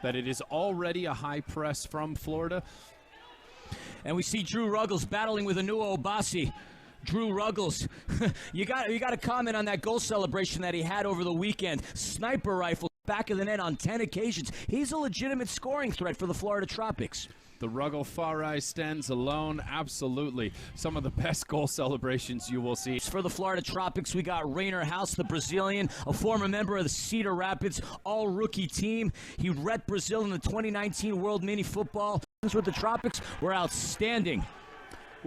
that it is already a high press from Florida. And we see Drew Ruggles battling with Onua Obasi. Drew Ruggles, you got to comment on that goal celebration that he had over the weekend. Sniper rifle, back of the net on 10 occasions. He's a legitimate scoring threat for the Florida Tropics. The Ruggles Farai stands alone, absolutely. Some of the best goal celebrations you will see. For the Florida Tropics, we got Rainer House, the Brazilian, a former member of the Cedar Rapids all-rookie team. He rep Brazil in the 2019 World Mini Football. With the Tropics were outstanding.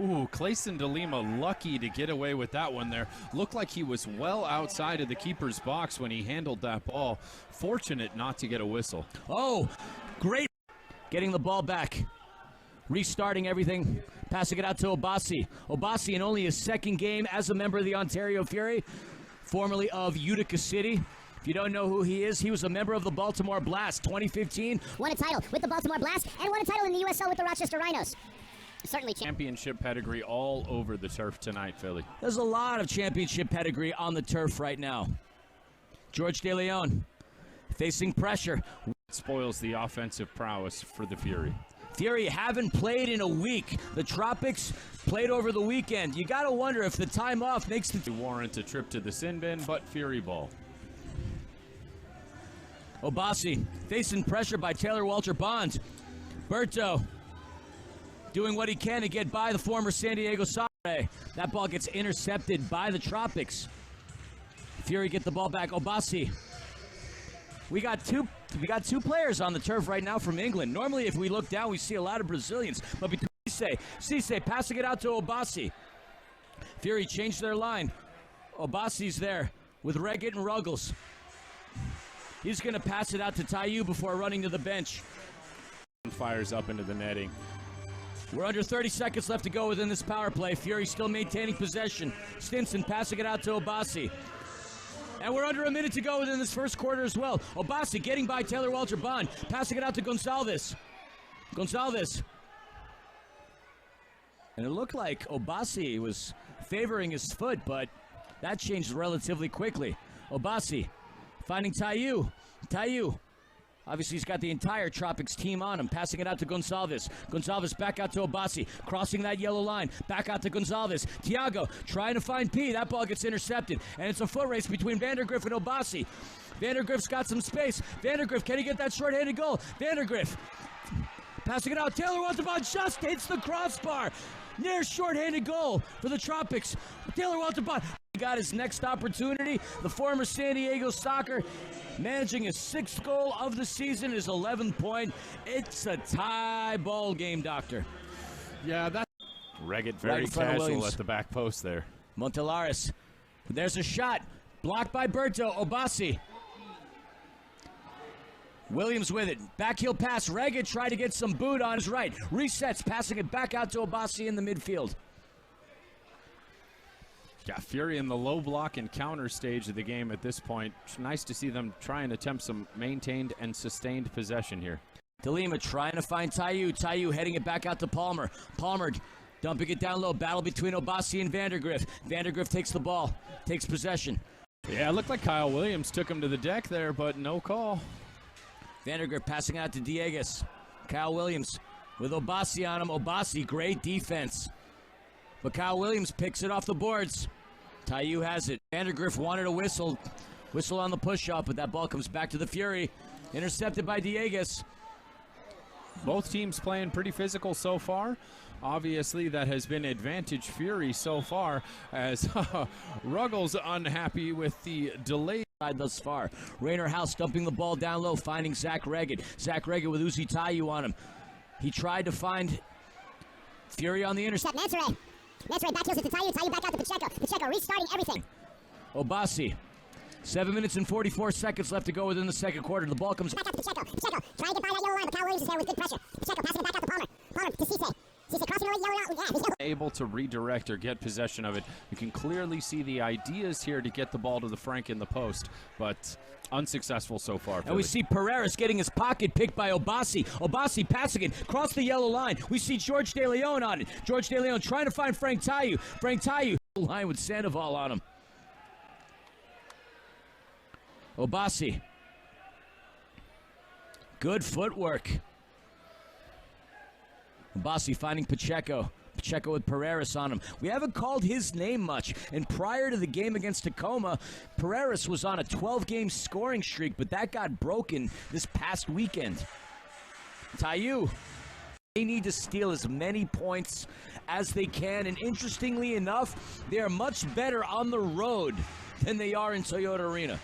Ooh, Clayson DeLima lucky to get away with that one there. Looked like he was well outside of the keeper's box when he handled that ball. Fortunate not to get a whistle. Oh, great. Getting the ball back. Restarting everything, passing it out to Obasi. Obasi in only his second game as a member of the Ontario Fury, formerly of Utica City. If you don't know who he was a member of the Baltimore Blast, 2015. Won a title with the Baltimore Blast and won a title in the USL with the Rochester Rhinos. Certainly championship pedigree all over the turf tonight, Philly. There's a lot of championship pedigree on the turf right now. George De Leon facing pressure. Spoils the offensive prowess for the Fury. Fury haven't played in a week. The Tropics played over the weekend. You got to wonder if the time off makes the warrant a trip to the sin bin, but Fury ball. Obasi facing pressure by Taylor Walter Bond. Berto doing what he can to get by the former San Diego Soccer. That ball gets intercepted by the Tropics. Fury get the ball back. Obasi. We got two players on the turf right now from England. Normally, if we look down, we see a lot of Brazilians. But between Cisse passing it out to Obasi. Fury changed their line. Obasi's there with Reggett and Ruggles. He's going to pass it out to Tayu before running to the bench. Fires up into the netting. We're under 30 seconds left to go within this power play. Fury still maintaining possession. Stinson passing it out to Obasi. And we're under a minute to go within this first quarter as well. Obasi getting by Taylor Walter Bond. Passing it out to Gonçalves. And it looked like Obasi was favoring his foot, but that changed relatively quickly. Obasi finding Tayu. Obviously, he's got the entire Tropics team on him. Passing it out to Gonçalves. Gonçalves back out to Obasi. Crossing that yellow line. Back out to Gonçalves. Thiago trying to find P. That ball gets intercepted. And it's a foot race between Vandergriff and Obasi. Vandergriff's got some space. Vandergriff, can he get that short-handed goal? Vandergriff passing it out. Taylor Walterbond just hits the crossbar. Near short-handed goal for the Tropics. Taylor Walterbond got his next opportunity. The former San Diego Soccer managing his 6th goal of the season, his 11th point. It's a tie ball game, Doctor. Yeah, that Reggett very casual at the back post there. Montelares. There's a shot. Blocked by Berto. Obasi. Williams with it. Backheel pass. Reggett tried to get some boot on his right. Resets, passing it back out to Obasi in the midfield. Yeah, Fury in the low block and counter stage of the game at this point. It's nice to see them try and attempt some maintained and sustained possession here. DeLima trying to find Tayu heading it back out to Palmer. Palmer dumping it down low. Battle between Obasi and Vandergriff. Vandergriff takes the ball, takes possession. Yeah, it looked like Kyle Williams took him to the deck there, but no call. Vandergriff passing out to Diegues. Kyle Williams with Obasi on him. Obasi, great defense. But Kyle Williams picks it off the boards. Tayu has it. Vandergriff wanted a whistle on the push-up, but that ball comes back to the Fury. Intercepted by Diegues. Both teams playing pretty physical so far. Obviously, that has been advantage Fury so far, as Ruggles unhappy with the delay thus far. Rainer House dumping the ball down low, finding Zach Reggett. Zach Reggett with Uzi Tayu on him. He tried to find Fury on the intercept. Mansray back heels it to Tayu. Tayu back out to Pacheco. Pacheco restarting everything. Obasi. 7 minutes and 44 seconds left to go within the second quarter. The ball comes back out to Pacheco. Pacheco trying to get by that yellow line, but Kyle Williams is there with good pressure. Pacheco passing it back out to Palmer. Palmer to Cisse. Cisse crossing the yellow line. Yeah, able to redirect or get possession of it. You can clearly see the ideas here to get the ball to the Frank in the post, but unsuccessful so far. And we see Pereira's getting his pocket picked by Obasi. Obasi passing it across the yellow line. We see George De Leon on it. George De Leon trying to find Frank Tayu. Frank Tayu line with Sandoval on him. Obasi Good footwork. Obasi finding Pacheco. Pacheco with Pereira on him. We haven't called his name much. And prior to the game against Tacoma, Pereira was on a 12-game scoring streak, but that got broken this past weekend. Tayu. They need to steal as many points as they can. And interestingly enough, they are much better on the road than they are in Toyota Arena.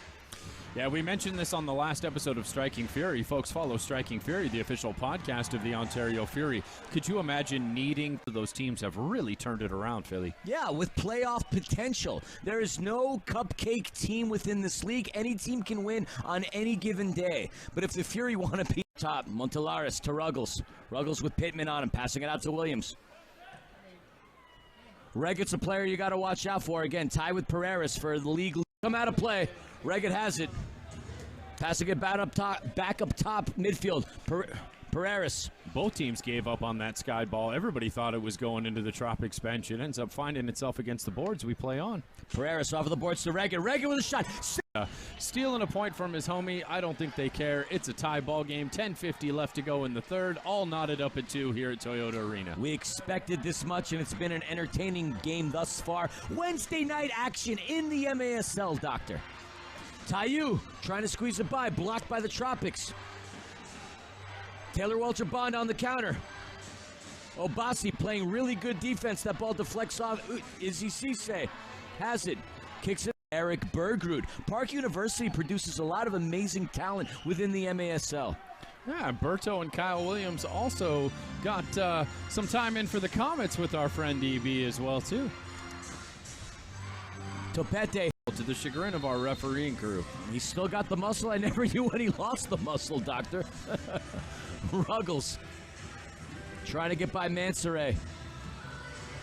Yeah, we mentioned this on the last episode of Striking Fury. Folks, follow Striking Fury, the official podcast of the Ontario Fury. Could you imagine needing those teams have really turned it around, Philly? Yeah, with playoff potential. There is no cupcake team within this league. Any team can win on any given day. But if the Fury want to be top, Montelares to Ruggles. Ruggles with Pittman on him, passing it out to Williams. Reggett's a player you got to watch out for. Again, tie with Pereira's for the league. Come out of play. Reggett has it. Passing it back up top midfield. Pereira's. Both teams gave up on that sky ball. Everybody thought it was going into the Tropics bench. It ends up finding itself against the boards. We play on. Pereira's off of the boards to Reggett. Reggett with a shot. Stealing a point from his homie. I don't think they care. It's a tie ball game. 10:50 left to go in the third. All knotted up at 2 here at Toyota Arena. We expected this much, and it's been an entertaining game thus far. Wednesday night action in the MASL, Doctor. Tayu trying to squeeze it by, blocked by the Tropics. Taylor Walter Bond on the counter. Obasi playing really good defense. That ball deflects off. Izzy Cisse has it. Kicks it. Eric Bergrud. Park University produces a lot of amazing talent within the MASL. Yeah, Berto and Kyle Williams also got some time in for the Comets with our friend EB as well, too. Topete. To the chagrin of our refereeing crew. He's still got the muscle. I never knew when he lost the muscle, Doctor. Ruggles. Trying to get by Mansoret.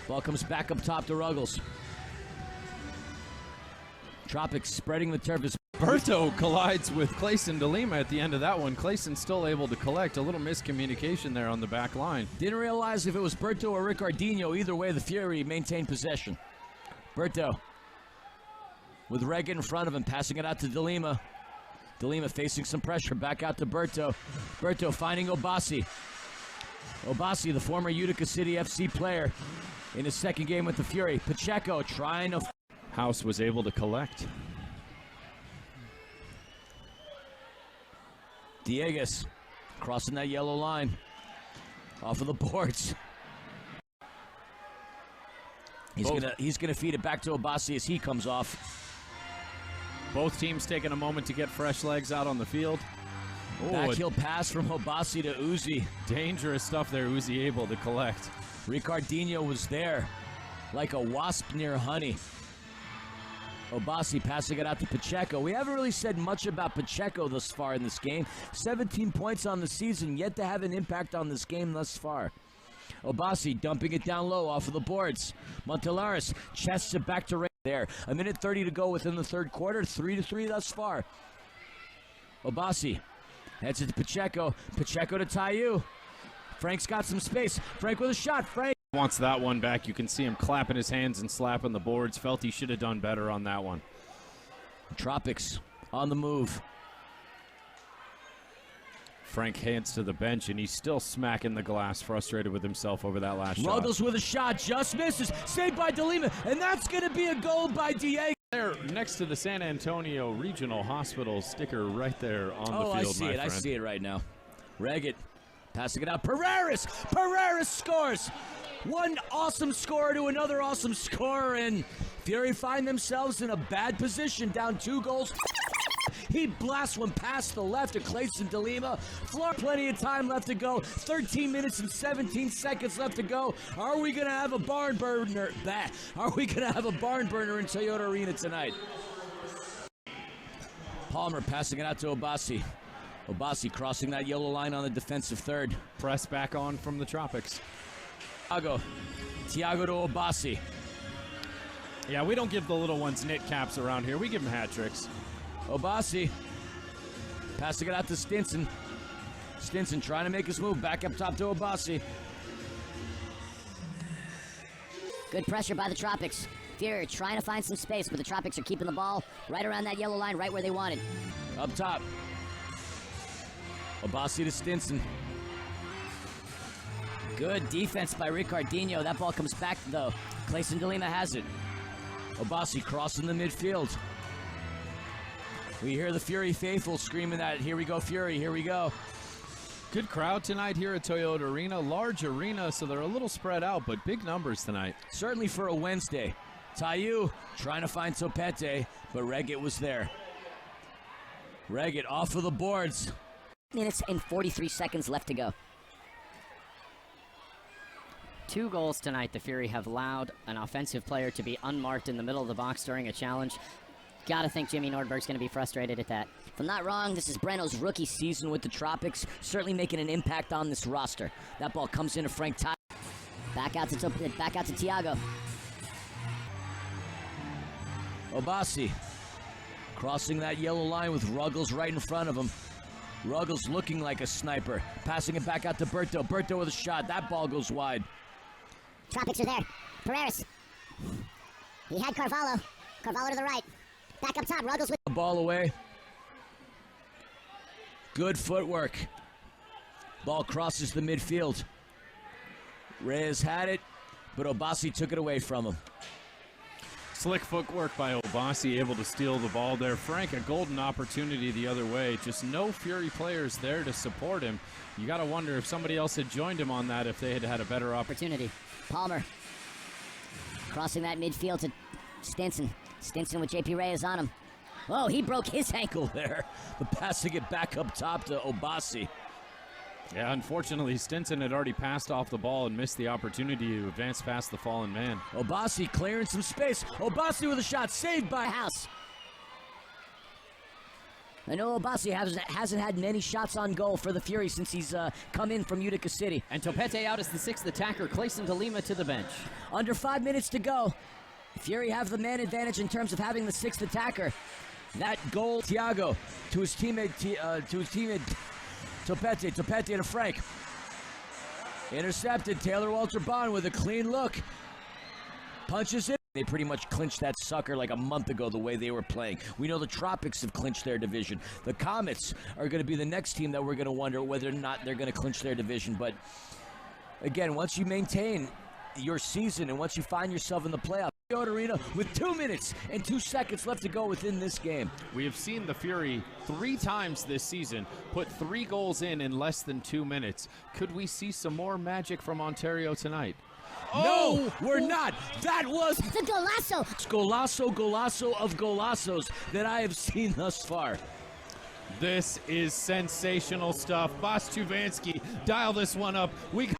Ball comes back up top to Ruggles. Tropics spreading the turf. Berto collides with Clayson DeLima at the end of that one. Clayson still able to collect. A little miscommunication there on the back line. Didn't realize if it was Berto or Ricardinho. Either way, the Fury maintained possession. Berto with Reggett in front of him, passing it out to DeLima. DeLima facing some pressure, back out to Berto. Berto finding Obasi. Obasi, the former Utica City FC player, in his second game with the Fury. Pacheco trying to... House was able to collect. Dieguez crossing that yellow line. Off of the boards. He's gonna feed it back to Obasi as he comes off. Both teams taking a moment to get fresh legs out on the field. Backheel pass from Obasi to Uzi. Dangerous stuff there, Uzi able to collect. Ricardinho was there like a wasp near honey. Obasi passing it out to Pacheco. We haven't really said much about Pacheco thus far in this game. 17 points on the season, yet to have an impact on this game thus far. Obasi dumping it down low off of the boards. Montelares chests it back to Ray there. 1:30 to go within the third quarter. 3-3 thus far. Obasi heads it to Pacheco. Pacheco to Tayu. Frank's got some space. Frank with a shot. Frank wants that one back. You can see him clapping his hands and slapping the boards. Felt he should have done better on that one. Tropics on the move. Frank heads to the bench, and he's still smacking the glass, frustrated with himself over that last shot. Ruggles with a shot, just misses. Saved by DeLima, and that's going to be a goal by Diego. There, next to the San Antonio Regional Hospital sticker right there on the field, I see it. I see it right now. Reggett passing it out. Pereira's scores. One awesome scorer to another awesome scorer, and Fury find themselves in a bad position, down 2 goals. He blasts one past the left to Clayson DeLima. Plenty of time left to go. 13 minutes and 17 seconds left to go. Are we going to have a barn burner? Are we going to have a barn burner in Toyota Arena tonight? Palmer passing it out to Obasi. Obasi crossing that yellow line on the defensive third. Press back on from the Tropics. Tiago to Obasi. Yeah, we don't give the little ones knit caps around here. We give them hat tricks. Obasi passing it out to Stinson. Stinson trying to make his move back up top to Obasi. Good pressure by the Tropics. Fury trying to find some space, but the Tropics are keeping the ball right around that yellow line, right where they wanted. Up top. Obasi to Stinson. Good defense by Ricardinho. That ball comes back, though. Clayson DeLima has it. Obasi crossing the midfield. We hear the Fury faithful screaming that, here we go, Fury, here we go. Good crowd tonight here at Toyota Arena. Large arena, so they're a little spread out, but big numbers tonight. Certainly for a Wednesday. Tayu trying to find Topete, but Reggett was there. Reggett off of the boards. Minutes and 43 seconds left to go. 2 goals tonight. The Fury have allowed an offensive player to be unmarked in the middle of the box during a challenge. Gotta think Jimmy Nordberg's gonna be frustrated at that. If I'm not wrong, this is Breno's rookie Season with the Tropics, certainly making an impact on this roster. That ball comes into Frank Ty. back out to Thiago. Obasi crossing that yellow line with Ruggles right in front of him. Ruggles looking like a sniper. Passing it back out to Berto. Berto with a shot. That ball goes wide. Tropics are there. Pereira. He had Carvalho. Carvalho to the right. Back up top. Ruggles with the ball away. Good footwork. Ball crosses the midfield. Reyes had it, but Obasi took it away from him. Slick footwork by Obasi, able to steal the ball there. Frank, a golden opportunity the other way. Just no Fury players there to support him. You got to wonder if somebody else had joined him on that, if they had had a better opportunity. Palmer crossing that midfield to Stinson. Stinson with JP Reyes on him. Oh, he broke his ankle there, but passing it back up top to Obasi. Yeah, unfortunately, Stinson had already passed off the ball and missed the opportunity to advance past the fallen man. Obasi clearing some space. Obasi with a shot, saved by House. I know Obasi hasn't had many shots on goal for the Fury since he's come in from Utica City. And Topete out as the 6th attacker, Clayson DeLima to the bench. Under 5 minutes to go. Fury have the man advantage in terms of having the 6th attacker. That goal, Thiago, to his teammate, Topete to Frank. Intercepted. Taylor Walter Bond with a clean look. Punches it. They pretty much clinched that sucker like a month ago the way they were playing. We know the Tropics have clinched their division. The Comets are going to be the next team that we're going to wonder whether or not they're going to clinch their division. But again, once you maintain your season and once you find yourself in the playoffs, Toyota Arena with 2 minutes and 2 seconds left to go within this game. We have seen the Fury 3 times this season put 3 goals in less than 2 minutes. Could we see some more magic from Ontario tonight? No, we're not. That was the golazo. Golazo of golazos that I have seen thus far. This is sensational stuff. Boss Chuvansky, dial this one up. We